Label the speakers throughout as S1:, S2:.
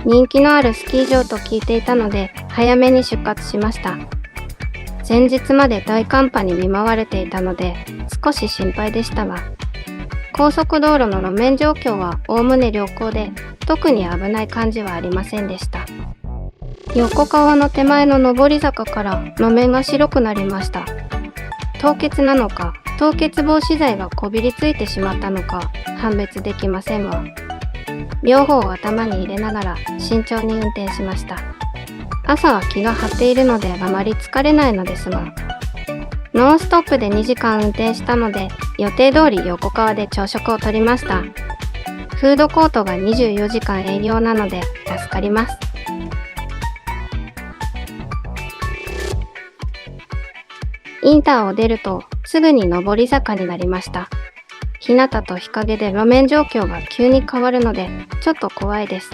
S1: 人気のあるスキー場と聞いていたので早めに出発しました。前日まで大寒波に見舞われていたので少し心配でしたが、高速道路の路面状況はおおむね良好で特に危ない感じはありませんでした。横川の手前の上り坂から路面が白くなりました。凍結なのか凍結防止剤がこびりついてしまったのか判別できませんが、両方を頭に入れながら慎重に運転しました。朝は気が張っているのであまり疲れないのですが、ノンストップで2時間運転したので予定通り横川で朝食をとりました。フードコートが24時間営業なので助かります。インターを出るとすぐに上り坂になりました。日向と日陰で路面状況が急に変わるのでちょっと怖いです。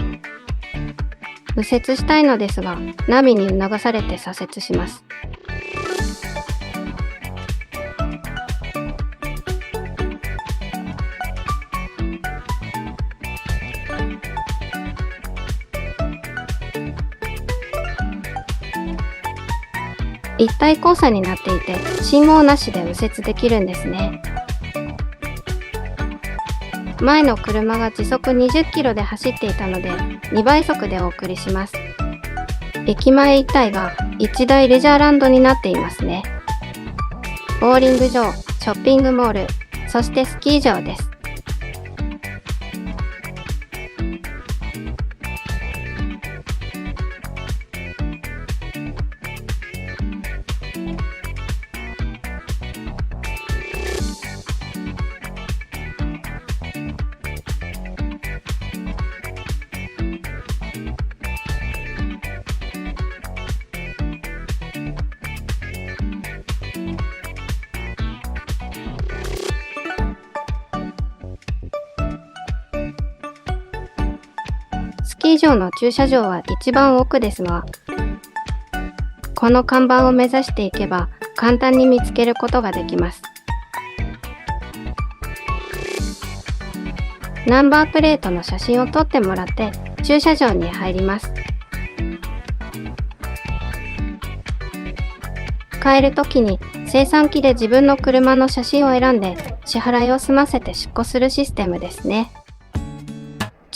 S1: 右折したいのですがナビに促されて左折します。立体交差になっていて信号なしで右折できるんですね。前の車が時速20キロで走っていたので2倍速でお送りします。駅前一帯が一大レジャーランドになっていますね。ボーリング場、ショッピングモール、そしてスキー場です。スキー場の駐車場は一番奥ですが、この看板を目指していけば簡単に見つけることができます。ナンバープレートの写真を撮ってもらって駐車場に入ります。帰るときに精算機で自分の車の写真を選んで支払いを済ませて出庫するシステムですね。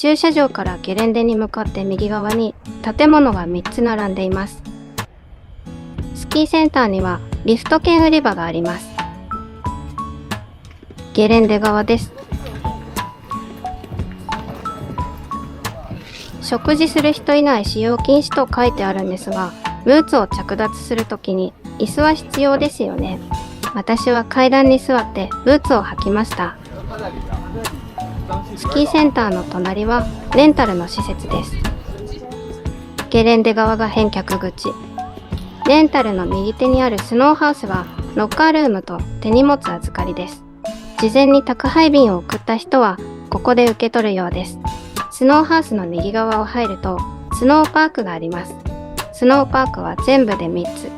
S1: 駐車場からゲレンデに向かって右側に建物が3つ並んでいます。スキーセンターにはリフト券売り場があります。ゲレンデ側です。食事する人以外使用禁止と書いてあるんですが、ブーツを着脱するときに椅子は必要ですよね。私は階段に座ってブーツを履きました。スキーセンターの隣はレンタルの施設です。ゲレンデ側が返却口。レンタルの右手にあるスノーハウスはロッカールームと手荷物預かりです。事前に宅配便を送った人はここで受け取るようです。スノーハウスの右側を入るとスノーパークがあります。スノーパークは全部で3つ。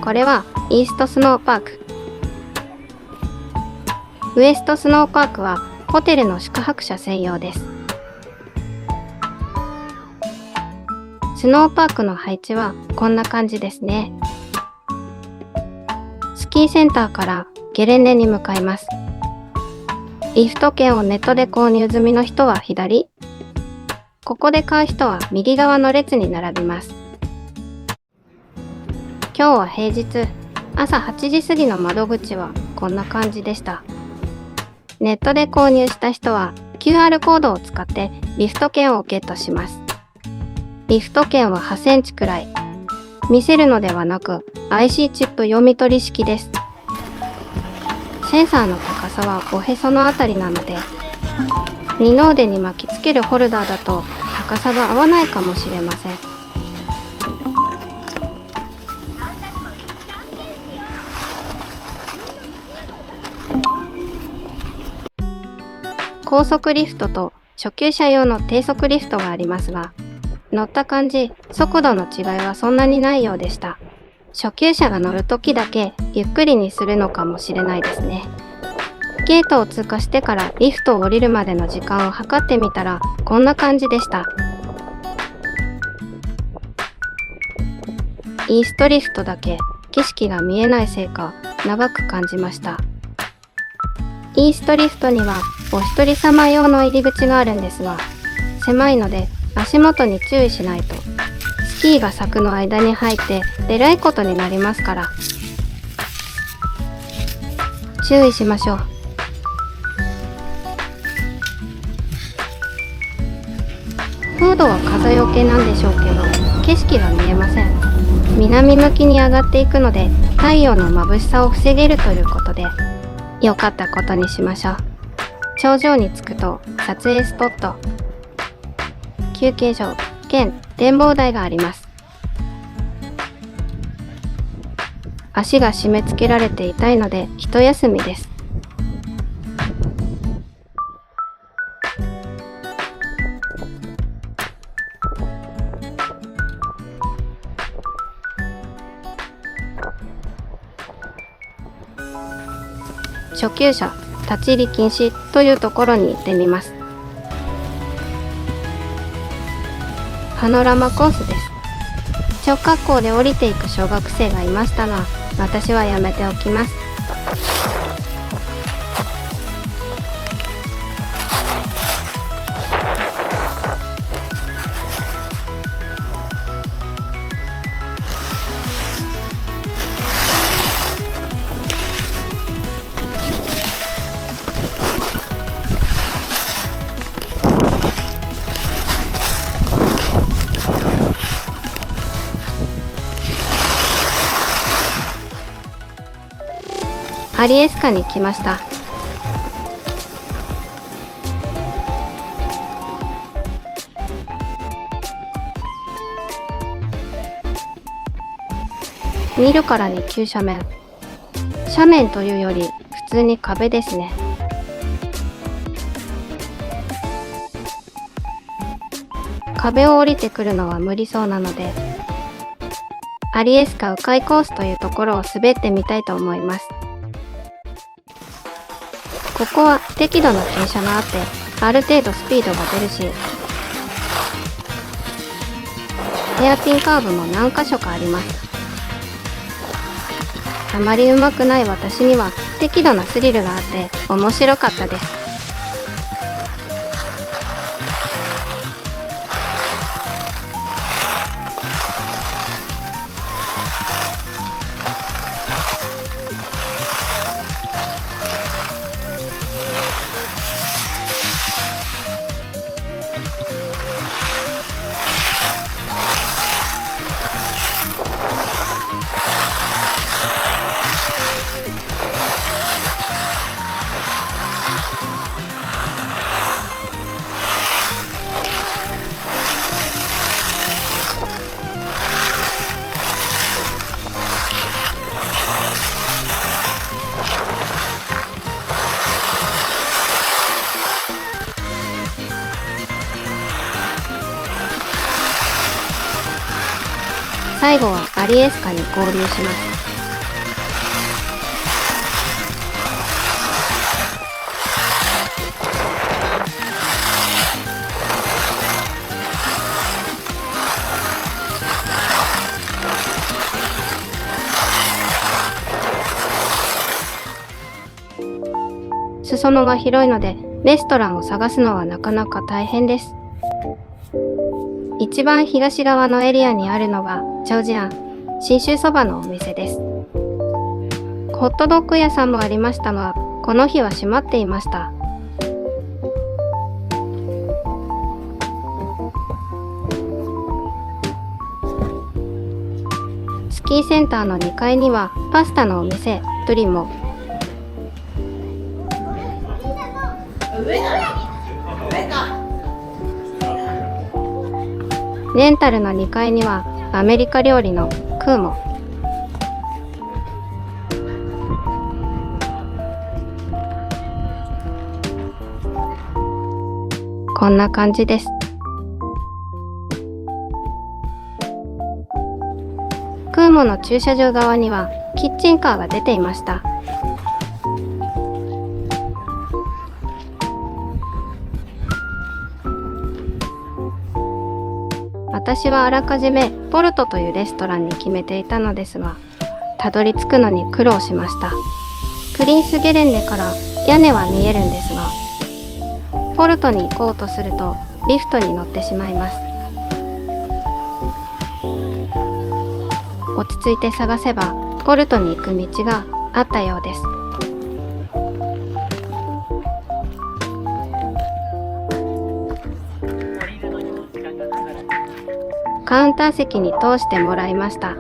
S1: これはイーストスノーパーク。ウエストスノーパークはホテルの宿泊者専用です。スノーパークの配置はこんな感じですね。スキーセンターからゲレンデに向かいます。リフト券をネットで購入済みの人は左。ここで買う人は右側の列に並びます。今日は平日、朝8時過ぎの窓口はこんな感じでした。ネットで購入した人は QR コードを使ってリフト券をゲットします。リフト券は8センチくらい。見せるのではなく IC チップ読み取り式です。センサーの高さはおへそのあたりなので、二の腕に巻きつけるホルダーだと高さが合わないかもしれません。高速リフトと初級者用の低速リフトがありますが、乗った感じ、速度の違いはそんなにないようでした。初級者が乗るときだけゆっくりにするのかもしれないですね。ゲートを通過してからリフトを降りるまでの時間を測ってみたらこんな感じでした。イーストリフトだけ景色が見えないせいか長く感じました。イーストリフトにはお一人様用の入り口があるんですが、狭いので足元に注意しないとスキーが柵の間に入ってえらいことになりますから、注意しましょう。フードは風よけなんでしょうけど、景色が見えません。南向きに上がっていくので太陽の眩しさを防げるということで、良かったことにしましょう。頂上に着くと撮影スポット、休憩所兼展望台があります。足が締め付けられて痛いので一休みです。初級者立ち入り禁止というところに行ってみます。パノラマコースです。直滑降で降りていく小学生がいましたが、私はやめておきます。アリエスカに来ました。見るからに急斜面。斜面というより普通に壁ですね。壁を降りてくるのは無理そうなので、アリエスカ迂回コースというところを滑ってみたいと思います。ここは適度な傾斜があって、ある程度スピードが出るし、ヘアピンカーブも何箇所かあります。あまり上手くない私には適度なスリルがあって面白かったです。最後はアリエスカに合流します。裾野が広いのでレストランを探すのはなかなか大変です。一番東側のエリアにあるのがチャオジアン信州そばのお店です。ホットドッグ屋さんもありましたが、この日は閉まっていました。スキーセンターの2階にはパスタのお店プリモ、レンタルの2階にはアメリカ料理のクーモ、こんな感じです。クーモの駐車場側にはキッチンカーが出ていました。私はあらかじめポルトというレストランに決めていたのですが、たどり着くのに苦労しました。プリンスゲレンデから屋根は見えるんですが、ポルトに行こうとするとリフトに乗ってしまいます。落ち着いて探せばポルトに行く道があったようです。カウンター席に通してもらいました。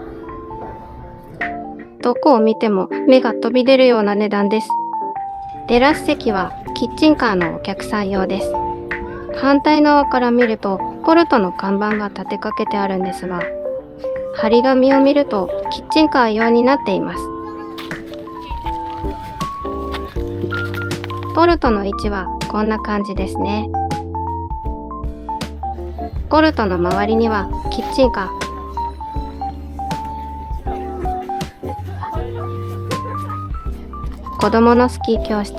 S1: どこを見ても目が飛び出るような値段です。テラス席はキッチンカーのお客さん用です。反対側から見るとポルトの看板が立てかけてあるんですが、張り紙を見るとキッチンカー用になっています。ポルトの位置はこんな感じですね。ポルトの周りにはキッチンカー、子供のスキー教室、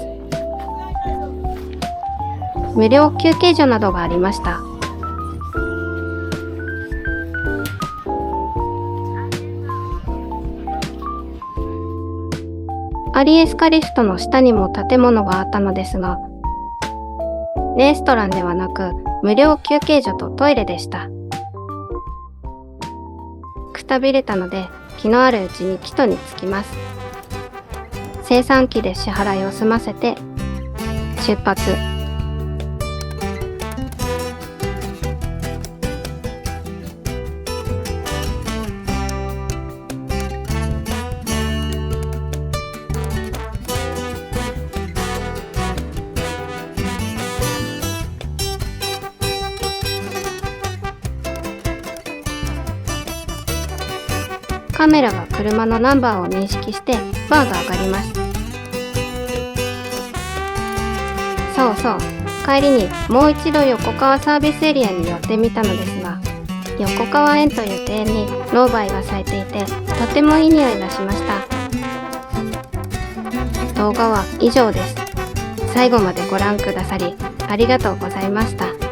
S1: 無料休憩所などがありました。アリエスカリフトの下にも建物があったのですが、レストランではなく無料休憩所とトイレでした。くたびれたので気のあるうちに帰途に着きます。精算機で支払いを済ませて出発。カメラが車のナンバーを認識してバーが上がります。そうそう、帰りにもう一度横川サービスエリアに寄ってみたのですが、横川園という庭園にロウバイが咲いていて、とてもいい匂いがしました。動画は以上です。最後までご覧くださりありがとうございました。